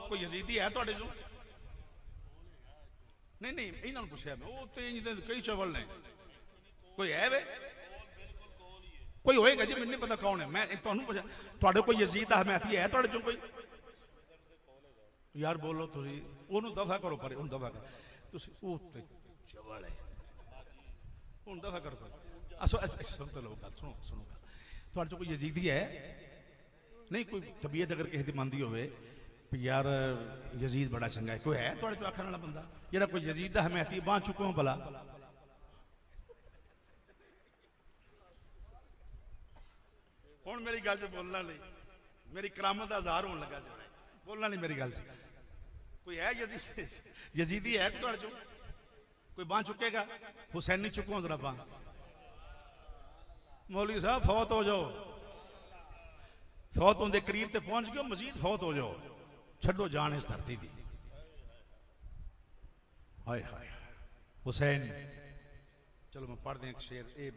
कोई यजीदी है तुहाडे चों? नहीं नहीं इन्हां नूं पुछया मैं, वो तो कई चवल ने, कोई है वे? कोई होएगा जी, मैनूं नहीं पता कौन है। मैं तुहानूं पुछया तुहाडे कोई यजीद अहमैदी है तुहाडे चों कोई? यार बोलो तुसी, ओनू दफा करो परे, ओनू दफा करो तुसी, ओ ते चवल है, ओनू दफा करो परे। सुन तो लो गल, सुनो सुनो गल, तुहाडे चों कोई यजीदी है? नहीं कोई तबीयत अगर किसी की मंदी होवे यार यजीद बड़ा चंगा है, कोई है तुहाडे चों आखण वाला बंदा जेड़ा कोई यजीद दा हमायती? बांह चुको भला। हुण मेरी गल च बोलना नहीं, मेरी करामत दा इज़हार होने लगा जी, बोलना नहीं मेरी गल च। कोई है यजीदी है तुहाडे चों? कोई बांह चुकेगा? हुसैनी चुको जरा बांह। मौलवी साहब फौत हो जाओ, फौत होने करीब ते पहुंच गए, मजीद फौत हो जाओ, छड्डो जान इस धरती दी। हाय हाय हुसैन। चलो मैं पढ़ दें एक शेर, ये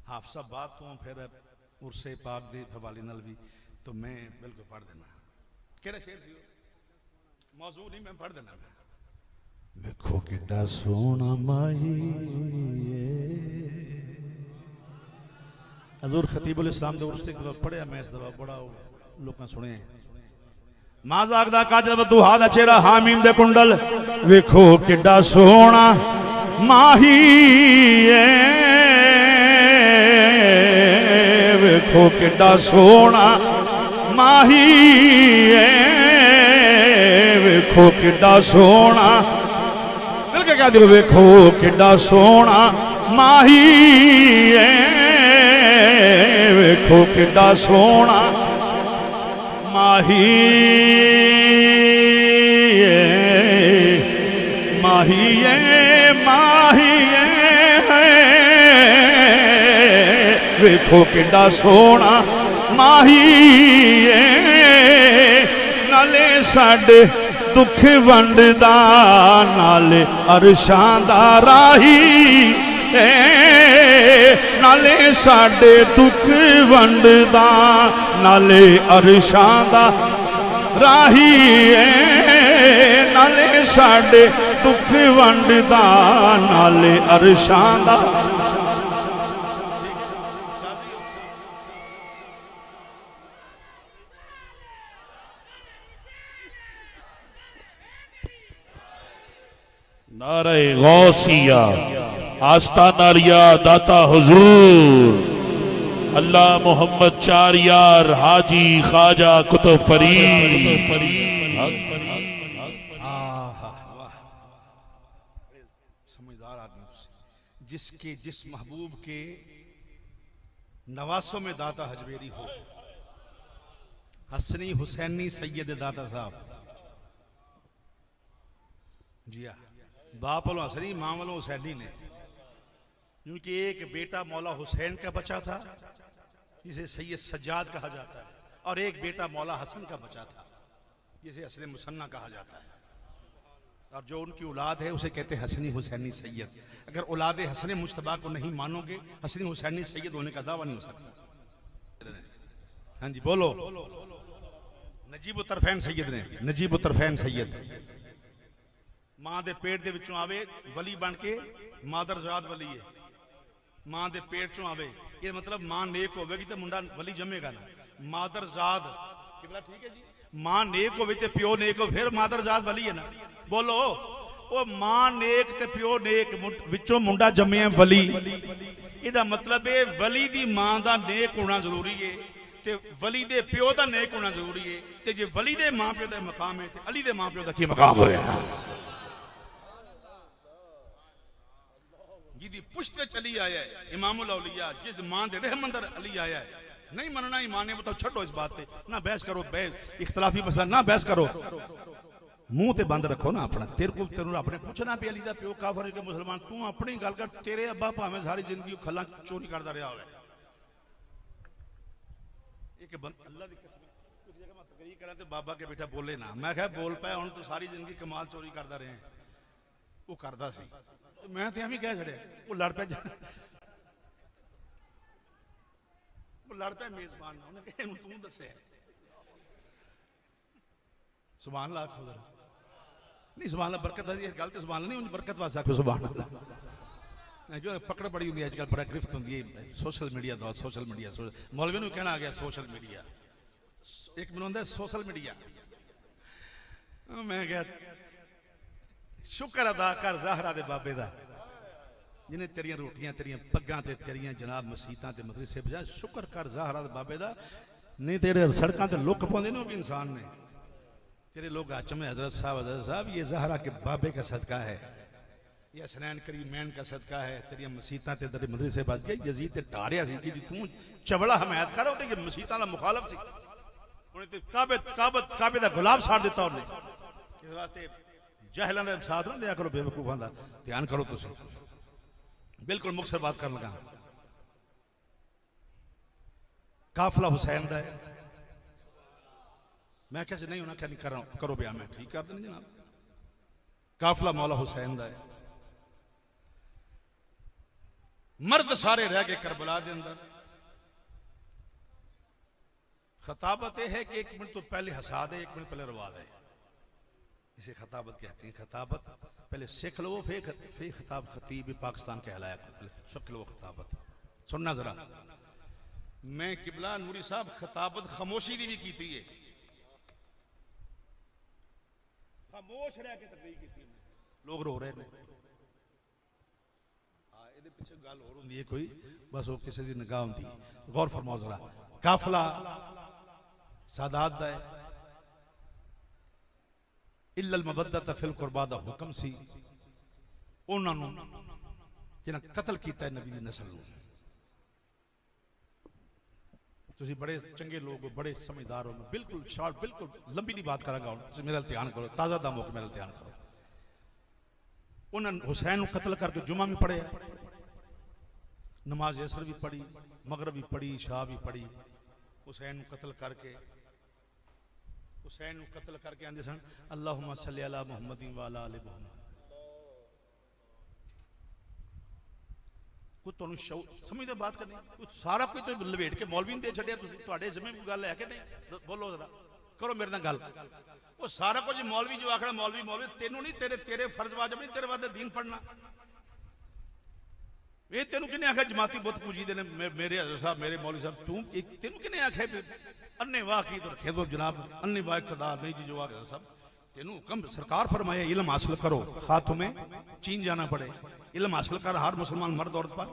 हाफसा बाद तो फिर उर्से पाक दे हवाले नाल भी, तो मैं बिल्कुल पढ़ देना। केड़ा शेर सी? मौजू नहीं, मैं पढ़ देना। देखो कितना सोना माही हजूर खतीबुल इस्लाम दे उर्से पढ़िया मैं इस दफा, बड़ा लोग सुने। माजागदा काजब दुहा दा चेहरा हामीम दे कुंडल, वेखो किड्डा सोना माही वेखो किड्डा सोना माही वेखो किड्डा सोना, मिल के क्या दियो, वेखो किड्डा सोना माही वेखो किड्डा सोना माही माही माही वेखो किड्डा सोना माही नाले साडे दुख वंडदा, नाले अरशां दा राही नाले साडे दुख वंडदा, नाले अरशां दा राही नाले साडे दुख वंडदा, नाले अरशां दा। नारे गौसिया आस्ताना रिया दाता हुजूर, अल्लाह मोहम्मद चार यार हाजी ख्वाजा कुतुब फरीद। समझदार आदमी, जिसके जिस महबूब के नवासों में दाता हजवेरी हो, हसनी हुसैनी सैयद दाता साहब जी हाँ, बाप वालों हसनी मां वालों हुसैनी ने, क्योंकि एक बेटा मौला हुसैन का बचा था जिसे सैयद सज्जाद कहा जाता है, और एक बेटा मौला हसन का बचा था जिसे असले मुसन्ना कहा जाता है, और जो उनकी औलाद है उसे कहते हैं हसनी हुसैनी सैयद। अगर औलाद हसन मुश्तबा को नहीं मानोगे, हसनी हुसैनी सैयद होने का दावा नहीं हो सकता। हाँ जी बोलो, नजीब तरफैन सैयद ने, नजीब तरफैन सैयद मां दे पेट दे विचों आवे वली बन के, मादरजाद वली है, मां दे पेट चों आवे, ये मतलब मां नेक होगी तो मुंडा वली जमेगा ना। मादरजाद किबला ठीक है जी, मां नेक होवे ते प्यो नेक हो, फिर मादरजाद वली है ना। बोलो ओ मां नेक ते प्यो नेक, विचों मुंडा जम्मे वली, इहदा मतलब है वली दी मां दा नेक होना जरूरी है ते वली दे प्यो दा नेक होना जरूरी है। ते जे वली दे मां प्यो दा मकाम है ते अली दे मां प्यो दा की मकाम होया। जिदी पुश्त चली आया है इमामुल औलिया, जिस मां दे रहम अंदर अली आया है, नहीं मनना ईमान है बताओ, छड्डो इस बात पे ना बहस करो, इख्तलाफी मसला ना बहस करो, मुंह ते बंद रखो ना अपना। तेरे को तेरे अपने पूछना पे अली दा प्यो काफर के मुसलमान, तू अपनी गल कर, तेरे अब्बा भावें सारी जिंदगी खला चोरी करता रहा हो, एक अल्लाह दी कसम कुछ जगह मैं तकरीर करा ते बाबा के बेटा बोले ना, मैं कहा बोल पाया हुण तो सारी जिंदगी कमाल चोरी करता रहे, वो करता सी, तो मैं तो एवं कह छड़िया, वो लड़ पे वो लड़ पे मेजबान, उन्हें कहा तू दसे सुभान अल्लाह आखो जरा। नहीं सुभान अल्लाह बरकत दी गल तो सुभान अल्लाह नहीं, बरकत वास्ते आखो सुभान अल्लाह। जो पकड़ बड़ी होंगी अजकल, बड़ा गिरफ्त होंगी है सोशल मीडिया दौर। सोशल मीडिया मौलवी नूं कहना आ गया सोशल मीडिया। एक मैनूं आंदा सोशल मीडिया, मैं क्या शुक्र अदा कर ज़ाहरा दे बाबे दा, जिन्हें तेरियां रोटियां तेरियां पग्गां ते तेरियां जनाब मसीतां ते मदरसे बजा। शुक्र कर ज़ाहरा दे बाबे दा, नहीं तेरे सड़कां ते लुक पाउंदे ने भी इंसान ने। तेरे लोग आज में हजरत साहब ये ज़ाहरा के बाबे का सदका है, ये हसनैन करीमैन का सदका है। तेरियां मसीतां ते तेरे मदरसे बज गए। यजीद ते ढारिया सी कि तू चबड़ा हमायत कर, ते ये मसीतां दा मुखालफ सी। उन्हें ते काबे दा गुलाब साड़ दिता उन्हें। इस वास्ते जहलां दा साथ ना दिया करो, बेवकूफां दा ध्यान करो। तुसीं बिल्कुल मुखसर बात कर लगा। काफिला हुसैन दा है। मैं कैसे नहीं होना क्या नहीं कर रहा हूं, करो बयान मैं ठीक कर देना जनाब। काफिला मौला हुसैन दा है। मर्द सारे रह गए करबला दे अंदर। खताबत यह है कि एक मिनट तो पहले हंसा दे, एक मिनट पहले रवा दे। इसे खताबत कहते हैं। खताबत पहले सीख लो, फिर खताब। खतीब पाकिस्तान कहलाया, सीख लो खताबत। सुनना जरा, मैं किबला नूरी साहब खताबत खामोशी की भी की थी, खामोश रह के तकरीर की थी। लोग रो रहे हैं। ये पीछे गल होर होंदी है कोई, बस वो किसी की निगाह होंदी। गौर फरमाओ जरा। काफिला सादात दा है। इल्लल मवद्दत फिल कुर्बा दा हुक्म सी उन्हां नूं जिन्हां कतल कीता है नबी दी नस्ल नूं। तुसीं बड़े चंगे लोग हो, बड़े समझदार हो। बिल्कुल शॉर्ट, बिल्कुल लंबी नहीं बात करांगा। तुसीं मेरा ध्यान करो, ताज़ा दम होकर मेरा ध्यान करो। उन्हां हुसैन नूं कतल करके जुमा भी पढ़िया, नमाज असर भी पढ़ी, मगरब भी पढ़ी, शाह भी पढ़ी। हुसैन नूं कतल करके आंदे सन अल्लाहुम्मा सल्ली अला मुहम्मदिन व अला आलि मुहम्मद। कोई तुहानूं समझदे बात करनी? सारा कोई तो लपेट के मौलवी दे छड्डिया। तुहाडे जिम्मे कोई गल है कि नहीं? बोलो जरा, करो मेरे नाल गल। वो सारा कुछ मौलवी जो आखना मौलवी मौलवी, तेनों नहीं, तेरे फर्ज वाजिब नहीं, तेरे वास्ते दीन पढ़ना। ये तेनों किने आख्या जमाती बुत पूजी दे ने मेरे हज़रत साहब, मेरे मौलवी साहब? तू तेनों किने आख्या अन्ने वाह की तो रखे दो जनाब, अन्ने वाह इक़्तिदार नहीं जी जो आख्या साहब। तेनों हुक्म सरकार फरमाया इल्म हासिल करो, खा तुम्हें चीन जाना पड़े। इल्म हासिल कर हर मुसलमान मर्द औरत पर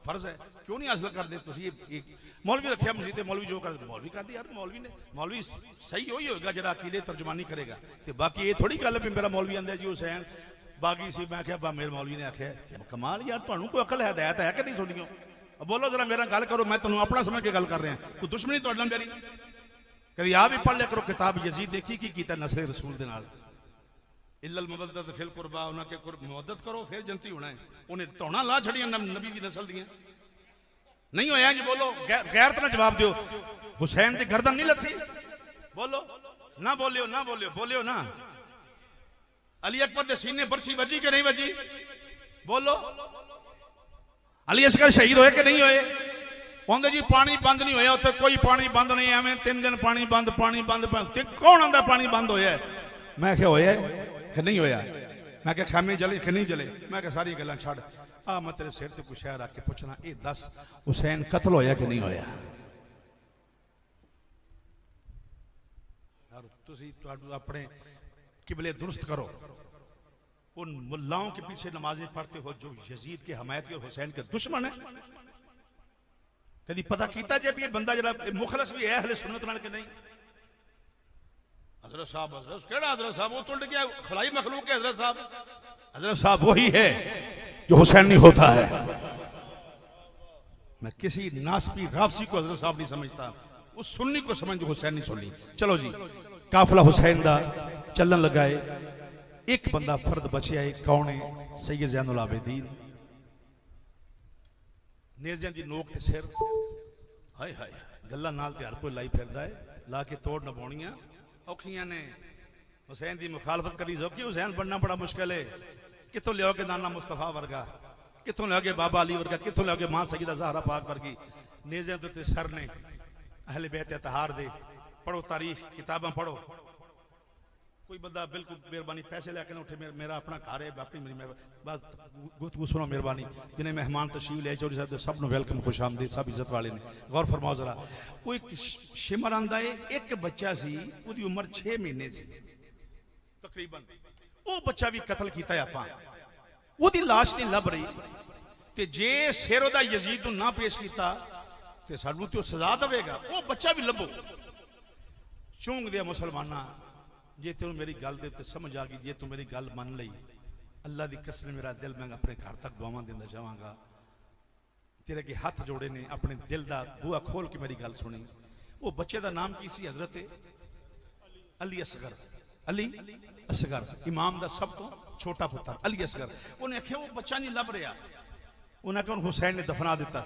फर्ज है। क्यों नहीं हासिल कर दे? मौलवी रखिया मसीते, मौलवी जो कर मौलवी कर दी यार। मौलवी सही हो ही होगा जरा अकीदे तर्जमानी करेगा। तो बाकी ये थोड़ी गल है मेरा मौलवी आंदा जी हुसैन बागी सी। मैं आख्या मेरे मौलवी ने आख्या कमाल यार, तुहानूं कोई अकल हिदायत है कि नहीं? सुनियो बोलो जरा, मेरा गल करो। मैं तुहानूं अपना समझ के गल कर रहा। कोई दुश्मनी तुहाडे नाल मेरी? कभी आप भी पढ़ लिया करो किताब यजीद, देखी की कीता नस्ल रसूल दे नाल। इल्लल मवद्दत फिल कुर्बा, उन्हां के मुवद्दत करो फिर जन्नती होना है। उन्हें धौना ला छड़ियां नबी दी नस्ल दियां। नहीं होया जी? बोलो गैरत ना जवाब दियो। हुसैन दी गर्दन नहीं लथी? बोलो ना, बोलियो ना, बोलियो ना। अली अकबर दे सीने पर्ची वजी कि नहीं वजी? बोलो। अली असगर शहीद होए कि नहीं होए? कहते जी पानी बंद नहीं होया, उत्थे कोई पानी बंद नहीं, एवं 3 दिन पानी बंद। कौन आंदा पानी बंद होया? मैं क्या होया कि नहीं होया? मैं क्या खामे जले कि नहीं जले? मैं क्या सारी गल्लां छड़, आ मैं तेरे सिर ते कुछ शहर आके पूछना, ये दस हुसैन कतल होया कि नहीं होया? तुसीं अपने किबले दुरुस्त करो। उन मुल्लाओं के पीछे नमाजें पढ़ते हो जो यजीद के हमायती और हुसैन के दुश्मन है। कभी पता कीता जब ये बंदा जरा मुखलस भी है अहले सुन्नत नाल कि नहीं? हजरत साहब, केड़ा हजरत साहब? वो तो क्या खलाई मखलूक है हजरत साहब? हजरत साहब वही है जो हुसैन नहीं होता है। मैं किसी नासबी राफसी को हजरत साहब नहीं समझता, उस सुन्नी को समझ जो हुसैन नहीं सुननी। चलो जी, काफिला हुसैन दा चलन लगाए। एक बंदा फर्द बचिया है, कौन है? सैयद ज़ैनुल आबिदीन। नेज़ियां दी नोक ते सिर, हाय हाय गल्लां नाल ते हर कोई लाई फिरदा है। ला के तोड़ नभाउणियां औखियां ने। हुसैन दी मुखालफत करनी सौखी, हुसैन बनना बड़ा मुश्किल है। कितों लियाओगे नाना मुस्तफा वर्गा, कितों लियाओगे बाबा अली वर्गा, कितों लियाओगे मां सईदा ज़हरा पाक वर्गी। नेज़ियां ते सर ने अहले बैत अतहार दे। पढ़ो तारीख, किताबां पढ़ो। कोई बंदा बिल्कुल मेहरबानी पैसे लैके ना उठे, मेरा अपना घर है, अपनी मेरी बस गुफ्तगू सुनो मेहरबानी। जिन्हें मेहमान तशरीफ ले चौधरी साहब सब नु वेलकम, खुश आमदीद, सब इज्जत वाले ने। गौर फरमाओ जरा, कोई शिमर आंदा है, एक बच्चा सी, उसकी उम्र 6 महीने सी तकरीबन, वो बच्चा भी कतल किया आपां, ਉਹਦੀ लाश नहीं लभ रही, ते जे सिर ਉਹਦਾ यजीद ਨੂੰ ना पेश किया ते सानू ते सजा देगा, वो बच्चा भी लभो। चूंग दिया मुसलमाना, जे तेन मेरी गल दे समझ आ गई, जे तू मेरी गल मन ली, अल्लाह की कसम मेरा दिल मैं अपने घर तक दुआवां देना चाहांगा। तेरे के हाथ जोड़े ने, अपने दिल का बूहा खोल के मेरी गल सुनी। वो बच्चे का नाम की सी? हजरत अली असगर। अली असगर इमाम का सब तो छोटा पुत्र अली असगर। उन्हें आख्या वो बच्चा नहीं लभ रहा, उन्हें कहा हुसैन ने दफना दिता,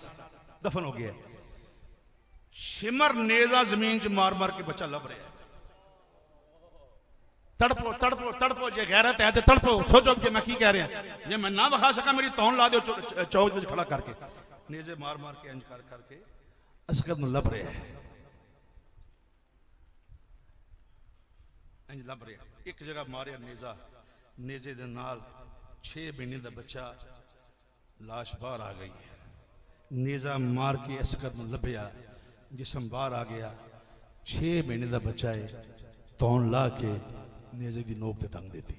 दफन हो गया। शिमर नेजा जमीन च मार मार के बच्चा लभ रहा। तड़पो तड़पो तड़पो, जे गैरत है तो तड़पो। सोचो कि मैं की कह रहा, जे मैं ना विखा सका मेरी तौन ला दो चौक में खड़ा करके, नेजे मार मार के इंज कर करके असगर में लभ रहा है, इंज लभ रहा। एक जगह मारिया नेजा, नेजे दे नाल 6 महीने का बच्चा, लाश बाहर आ गई। नेजा मार के असगर में लभया, जिसम बाहर आ गया। 6 महीने का बच्चा है, तौन ला के नेजे की नोक ते टंग देती।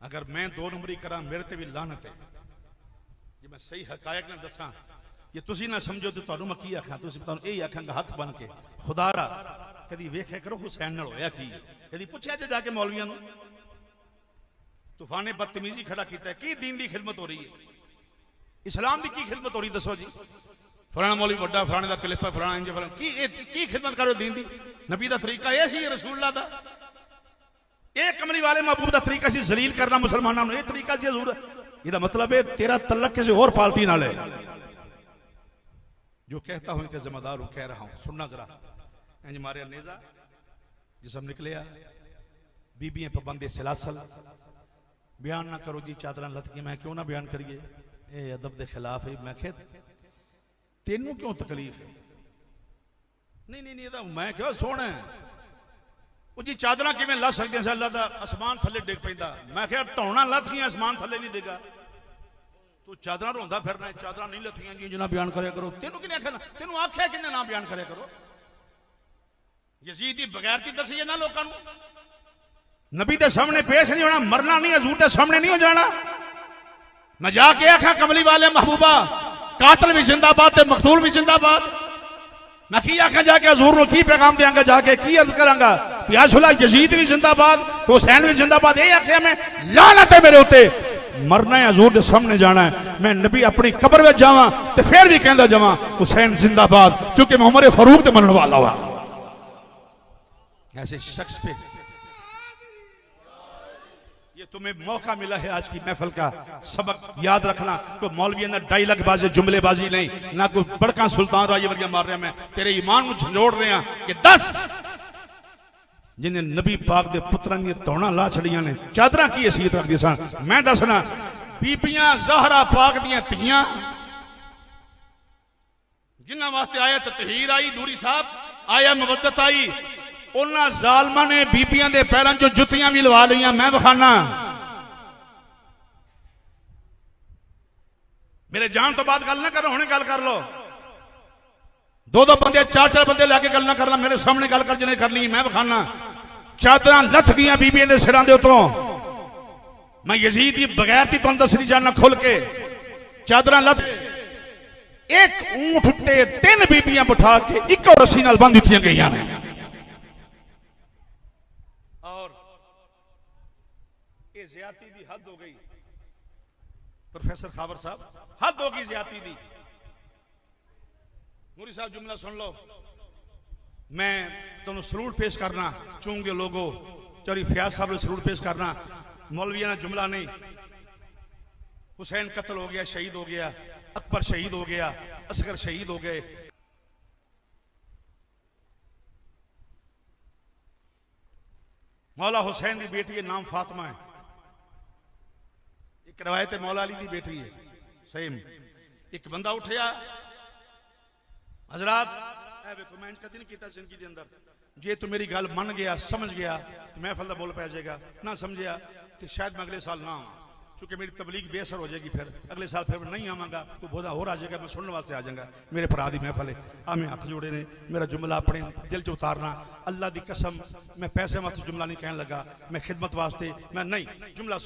अगर मैं 2 नंबरी करा, मेरे ते भी लानत है। जे मैं सही हकायक ना दसा, जे तुसी ना समझो तो तुहानू मैं की आखां, तुसी तुहानू यही आखांगा हाथ बन के, खुदारा कदी वेख्या करो हुसैन नाल होया की, कदी पुछया जे जाके मौलवियां नू। तूफाने बदतमीजी खड़ा किया, की दीन की खिदमत हो रही है, इस्लाम की खिदमत हो रही, दसो जी। फलाना मौलवी वड्डा, फलाने का क्लिप है, फलाना इंज, फलाना की खिदमत करो दीन दी? नबी का तरीका यह सी, रसूलुल्लाह दा ये कमली वाले महबूब का तरीका सी, जलील करना मुसलमानों ने, यह तरीका सी हजूर। इसका मतलब है तेरा तल्लक किसी और पार्टी नाल है। जो कहता हूं कि जिम्मेदार हूं, कह रहा हूं, सुनना जरा। इंज मारे नेजा, जिसम निकलिया, बीबियां पाबंदे सिलासल, बयान ना करो जी चादर लथ के। मैं क्यों ना बयान करिए, ये अदब के खिलाफ है। मैं कह तेनू क्यों तकलीफ है? नहीं नहीं नहीं, मैं क्यों सोना वो जी चादर किवें लथ सकते? अल्लाह का आसमान थले डिग पैंदा। मैं क्या धौना लथ गई, आसमान थले नहीं डिगा। तू चादर रोंदा फिरना, चादर नहीं लथियां जी, जिन्ना बयान करे करो। तेनू किने आख्या? तेनू आख्या किने ना बयान करे करो? यजीद दी बगैरती दसी ना लोकां नू। नबी के सामने पेश नहीं होना, मरना नहीं, हजूर के सामने नहीं हो जाना। मैं जाके आखा कमली वाले महबूबा, कातल भी जिंदाबाद ते मकतूल भी जिंदाबाद। मैं की आखा जाके हजूर को की पैगाम देंगा, जाके की अर्ज करांगा, यासुल्लाह यजीद भी जिंदाबाद, हुसैन भी जिंदाबाद। ये आखिया मैं लानत है मेरे उत्ते, मरना है, हजूर के सामने जाना है। मैं नबी अपनी कब्र में जावा तो फिर भी कहता जावा हुसैन जिंदाबाद, क्योंकि मैं उमर फारूक ते मनने वाला हुआ। ऐसे शख्स पे ये तुम्हें मौका मिला है आज की महफिल का सबक याद रखना। कोई मौलवियों ने डायलॉग बाजी, जुमलेबाजी नहीं, ना कोई बड़का सुल्तान राजी वर्गिया मार रहा। मैं तेरे ईमान को झंझोड़ रहा कि 10 जिन्हें नबी पाक दे पुत्रां दी धौना ला छड़ियां ने, चादर की हैसियत रखदी सन। मैं दसना, बीबियां ज़हरा पाक दियां तियां, जिन्हां वास्ते आया ततहीर आई, नूरी साहब आया, मवद्दत आई, उन्हां जालमां ने बीबियां दे पैरां चों जुत्तियां भी लवा लईयां। मैं विखाना, मेरे जान तो बाद गल ना करो, हुणे गल कर लो। 2-2 बंदे, 4-4 बंदे लैके गल ना करना, मेरे सामने गल कर जिन्हें कर ली। मैं विखाना, चादर लथ गई बीबियां दे सिरां दे उत्तों। मैं यजीद की बगैरती तुहानूं दसनी जाना खुल के, चादर लथ, एक ऊंट उत्ते 3 बीबियां बिठा के इक्को रस्सी नाल बंध दित्तियां गईयां ने। और ये ज्यादती दी हद हो गई। प्रोफेसर खावर साहब, हद हो गई ज्यादती दी। नूरी साहब जुमला सुन लो, मैं तुहानूं सलूट पेश करना, चूंगे लोगो चौधरी फयाज साहब ने सलूट पेश करना। मौलविया जुमला नहीं, हुसैन कत्ल हो गया, शहीद हो गया, अकबर शहीद हो गया, असगर शहीद हो गए। मौला हुसैन की बेटी है, नाम फातिमा है। एक रवायत है मौला अली की बेटी है। सेम एक बंदा उठया, हजरात ए वेखो मैं कदी नहीं किया जिंदगी के अंदर जे तू मेरी गल मन गया समझ गया तो महफिल का बोल पै जाएगा ना समझिया तो शायद मैं अगले साल ना आवा क्योंकि मेरी तबलीग बेअसर हो जाएगी फिर अगले साल फिर नहीं आवागा तो बोधा हो आ जाएगा मैं सुनने वास्ते आ जाऊंगा मेरे भरा की महफिल है आ मैं हथ जोड़े ने मेरा जुमला अपने दिल च उतारना अल्लाह की कसम मैं पैसे वास्ते जुमला नहीं कहने लगा मैं खिदमत वास्ते मैं नहीं जुमला